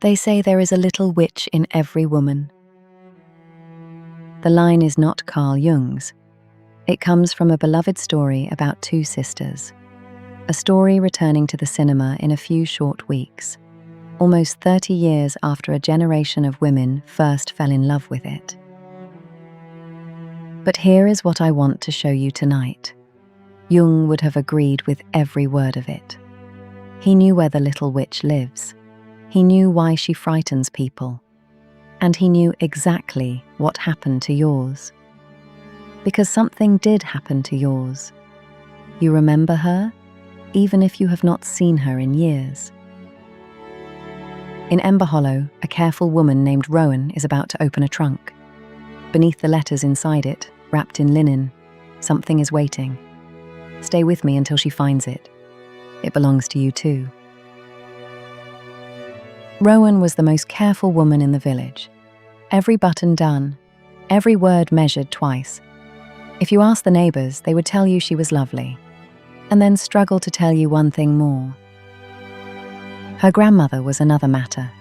They say there is a little witch in every woman. The line is not Carl Jung's. It comes from a beloved story about two sisters. A story returning to the cinema in a few short weeks, almost 30 years after a generation of women first fell in love with it. But here is what I want to show you tonight. Jung would have agreed with every word of it. He knew where the little witch lives. He knew why she frightens people. And he knew exactly what happened to yours. Because something did happen to yours. You remember her, even if you have not seen her in years. In Emberhollow, a careful woman named Rowan is about to open a trunk. Beneath the letters inside it, wrapped in linen, something is waiting. Stay with me until she finds it. It belongs to you too. Rowan was the most careful woman in the village. Every button done, every word measured twice. If you asked the neighbors, they would tell you she was lovely, and then struggle to tell you one thing more. Her grandmother was another matter.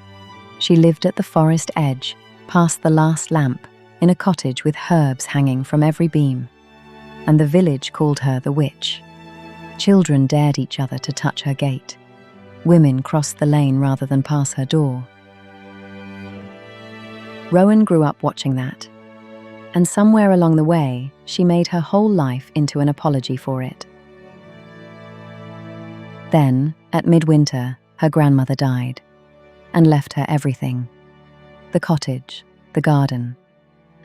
She lived at the forest edge, past the last lamp, in a cottage with herbs hanging from every beam, and the village called her the witch. Children dared each other to touch her gate. Women crossed the lane rather than pass her door. Rowan grew up watching that, and somewhere along the way, she made her whole life into an apology for it. Then, at midwinter, her grandmother died, and left her everything. The cottage, the garden,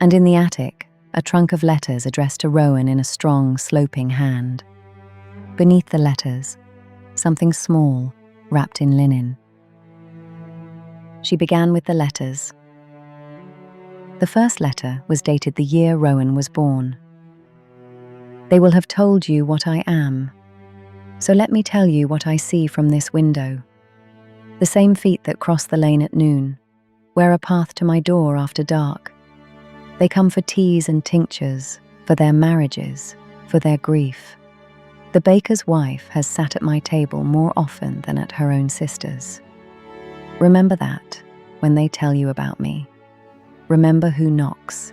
and in the attic, a trunk of letters addressed to Rowan in a strong, sloping hand. Beneath the letters, something small, wrapped in linen. She began with the letters. The first letter was dated the year Rowan was born. They will have told you what I am, so let me tell you what I see from this window. The same feet that cross the lane at noon, wear a path to my door after dark. They come for teas and tinctures, for their marriages, for their grief. The baker's wife has sat at my table more often than at her own sister's. Remember that when they tell you about me. Remember who knocks.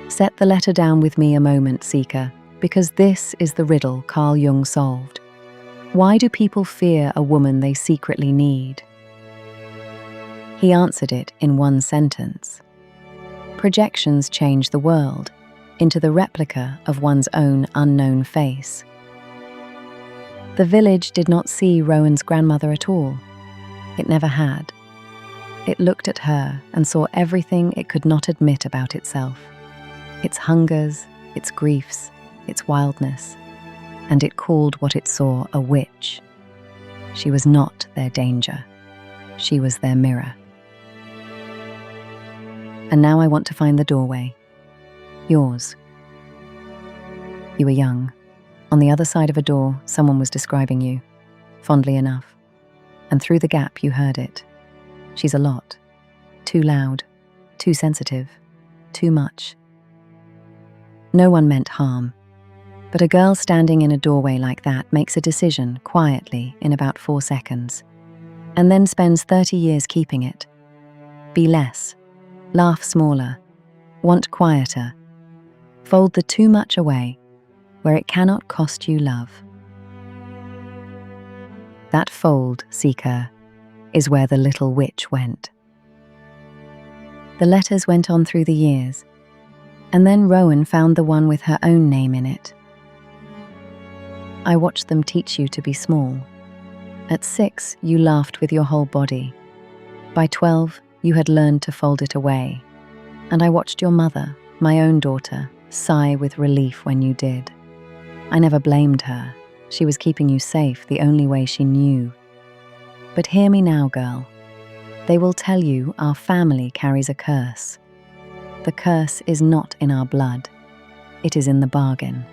Set the letter down with me a moment, seeker, because this is the riddle Carl Jung solved. Why do people fear a woman they secretly need? He answered it in one sentence. Projections change the world into the replica of one's own unknown face. The village did not see Rowan's grandmother at all. It never had. It looked at her and saw everything it could not admit about itself. Its hungers, its griefs, its wildness, and it called what it saw a witch. She was not their danger. She was their mirror. And now I want to find the doorway. Yours. You were young. On the other side of a door, someone was describing you, fondly enough. And through the gap you heard it. She's a lot. Too loud, too sensitive, too much. No one meant harm. But a girl standing in a doorway like that makes a decision quietly in about 4 seconds, and then spends 30 years keeping it. Be less. Laugh smaller. Want quieter. Fold the too much away, where it cannot cost you love. That fold, seeker, is where the little witch went. The letters went on through the years, and then Rowan found the one with her own name in it. I watched them teach you to be small. At 6, you laughed with your whole body. By 12, you had learned to fold it away. And I watched your mother, my own daughter, sigh with relief when you did. I never blamed her. She was keeping you safe the only way she knew. But hear me now, girl. They will tell you our family carries a curse. The curse is not in our blood. It is in the bargain.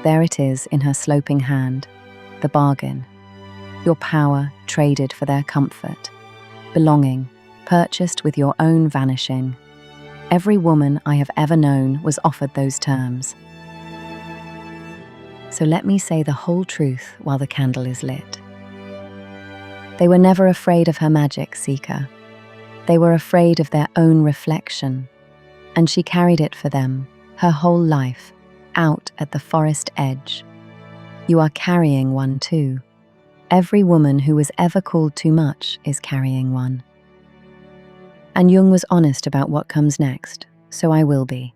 There it is in her sloping hand, the bargain. Your power traded for their comfort. Belonging, purchased with your own vanishing. Every woman I have ever known was offered those terms. So let me say the whole truth while the candle is lit. They were never afraid of her magic, seeker. They were afraid of their own reflection, and she carried it for them, her whole life, out at the forest edge. You are carrying one too. Every woman who was ever called too much is carrying one. And Jung was honest about what comes next, so I will be.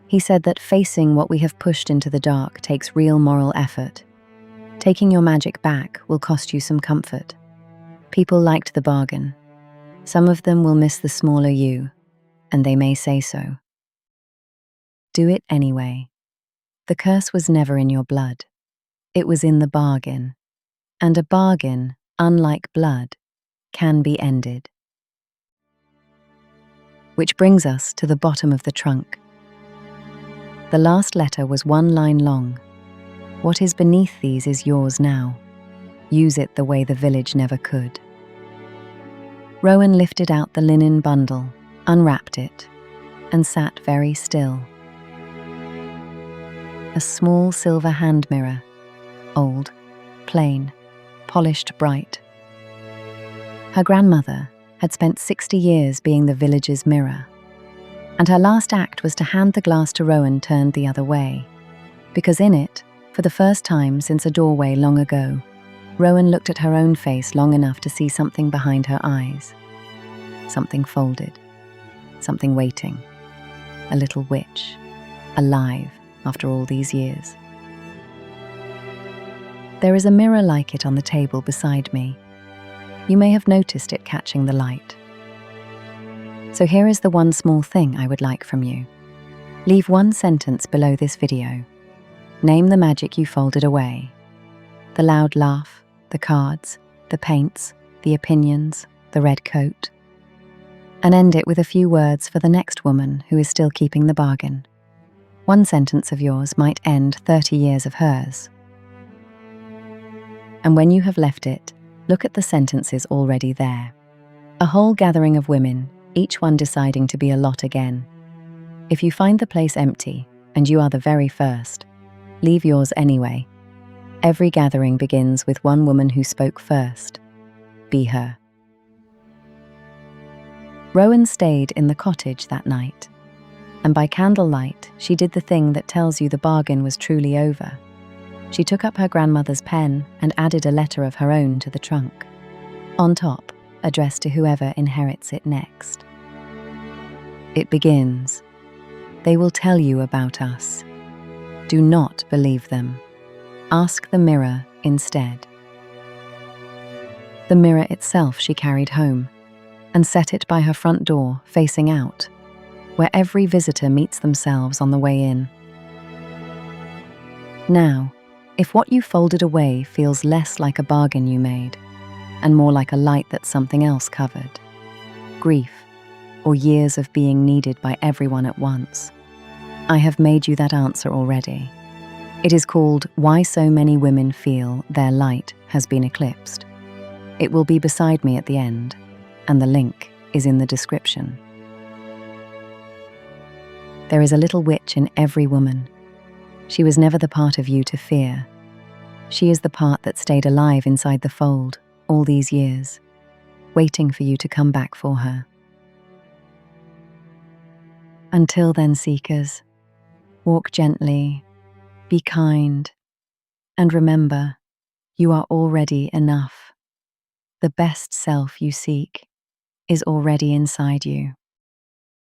He said that facing what we have pushed into the dark takes real moral effort. Taking your magic back will cost you some comfort. People liked the bargain. Some of them will miss the smaller you, and they may say so. Do it anyway. The curse was never in your blood. It was in the bargain. And a bargain, unlike blood, can be ended. Which brings us to the bottom of the trunk. The last letter was 1 line long. What is beneath these is yours now. Use it the way the village never could. Rowan lifted out the linen bundle, unwrapped it, and sat very still. A small silver hand mirror, old, plain, polished bright. Her grandmother had spent 60 years being the village's mirror, and her last act was to hand the glass to Rowan turned the other way, because in it, for the first time since a doorway long ago, Rowan looked at her own face long enough to see something behind her eyes. Something folded, something waiting, a little witch, alive after all these years. There is a mirror like it on the table beside me. You may have noticed it catching the light. So here is the one small thing I would like from you. Leave 1 sentence below this video. Name the magic you folded away. The loud laugh, the cards, the paints, the opinions, the red coat. And end it with a few words for the next woman who is still keeping the bargain. 1 sentence of yours might end 30 years of hers. And when you have left it, look at the sentences already there. A whole gathering of women, each one deciding to be a lot again. If you find the place empty, and you are the very first, leave yours anyway. Every gathering begins with one woman who spoke first. Be her. Rowan stayed in the cottage that night, and by candlelight she did the thing that tells you the bargain was truly over. She took up her grandmother's pen and added a letter of her own to the trunk. On top, addressed to whoever inherits it next. It begins. They will tell you about us. Do not believe them. Ask the mirror instead. The mirror itself she carried home and set it by her front door, facing out, where every visitor meets themselves on the way in. Now, if what you folded away feels less like a bargain you made, and more like a light that something else covered, grief, or years of being needed by everyone at once, I have made you that answer already. It is called Why So Many Women Feel Their Light Has Been Eclipsed. It will be beside me at the end, and the link is in the description. There is a little witch in every woman. She was never the part of you to fear. She is the part that stayed alive inside the fold all these years, waiting for you to come back for her. Until then, seekers, walk gently, be kind, and remember, you are already enough. The best self you seek is already inside you.